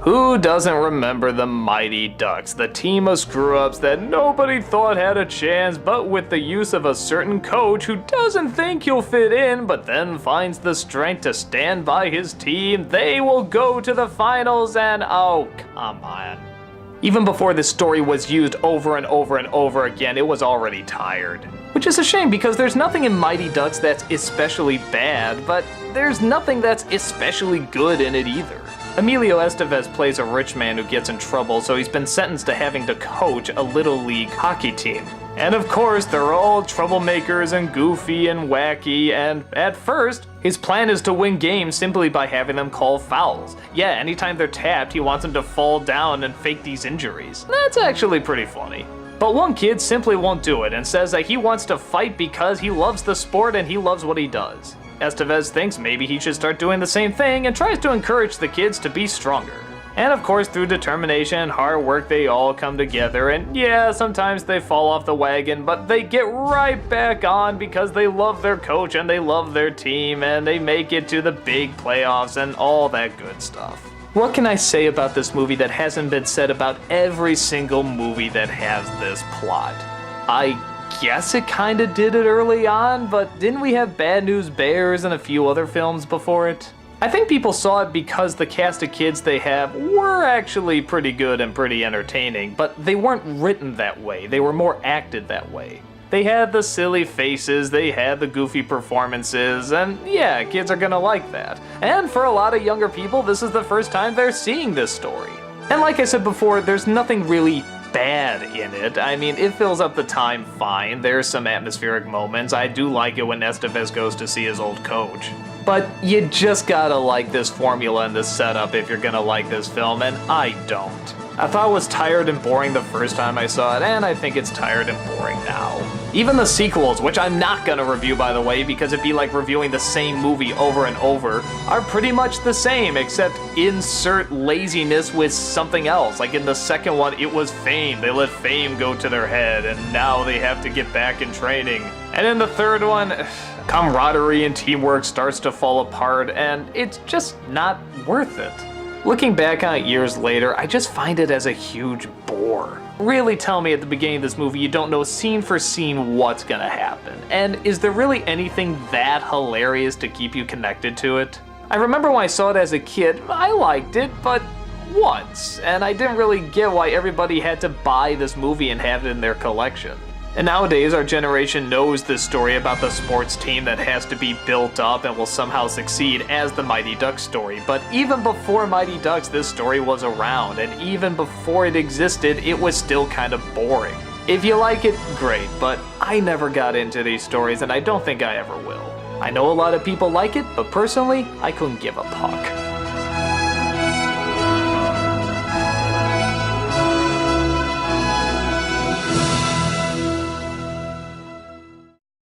Who doesn't remember the Mighty Ducks, the team of screw-ups that nobody thought had a chance, but with the use of a certain coach who doesn't think he'll fit in, but then finds the strength to stand by his team, they will go to the finals and oh, come on. Even before this story was used over and over and over again, it was already tired. Which is a shame because there's nothing in Mighty Ducks that's especially bad, but there's nothing that's especially good in it either. Emilio Estevez plays a rich man who gets in trouble, so he's been sentenced to having to coach a little league hockey team. And of course, they're all troublemakers and goofy and wacky, and at first, his plan is to win games simply by having them call fouls. Yeah, anytime they're tapped, he wants them to fall down and fake these injuries. That's actually pretty funny. But one kid simply won't do it and says that he wants to fight because he loves the sport and he loves what he does. Estevez thinks maybe he should start doing the same thing and tries to encourage the kids to be stronger. And of course, through determination and hard work, they all come together, and yeah, sometimes they fall off the wagon, but they get right back on because they love their coach and they love their team, and they make it to the big playoffs and all that good stuff. What can I say about this movie that hasn't been said about every single movie that has this plot? I guess it kinda did it early on, but didn't we have Bad News Bears and a few other films before it? I think people saw it because the cast of kids they have were actually pretty good and pretty entertaining, but they weren't written that way, they were more acted that way. They had the silly faces, they had the goofy performances, and yeah, kids are gonna like that. And for a lot of younger people, this is the first time they're seeing this story. And like I said before, there's nothing really bad in it. I mean, it fills up the time fine. There's some atmospheric moments. I do like it when Estevez goes to see his old coach. But you just gotta like this formula and this setup if you're gonna like this film, and I don't. I thought it was tired and boring the first time I saw it, and I think it's tired and boring now. Even the sequels, which I'm not gonna review by the way, because it'd be like reviewing the same movie over and over, are pretty much the same, except insert laziness with something else. Like in the second one, it was fame. They let fame go to their head, and now they have to get back in training. And in the third one, camaraderie and teamwork starts to fall apart, and it's just not worth it. Looking back on it years later, I just find it as a huge bore. Really tell me at the beginning of this movie you don't know scene for scene what's gonna happen. And is there really anything that hilarious to keep you connected to it? I remember when I saw it as a kid, I liked it, but once, and I didn't really get why everybody had to buy this movie and have it in their collection. And nowadays, our generation knows this story about the sports team that has to be built up and will somehow succeed as the Mighty Ducks story. But even before Mighty Ducks, this story was around, and even before it existed, it was still kind of boring. If you like it, great, but I never got into these stories, and I don't think I ever will. I know a lot of people like it, but personally, I couldn't give a puck.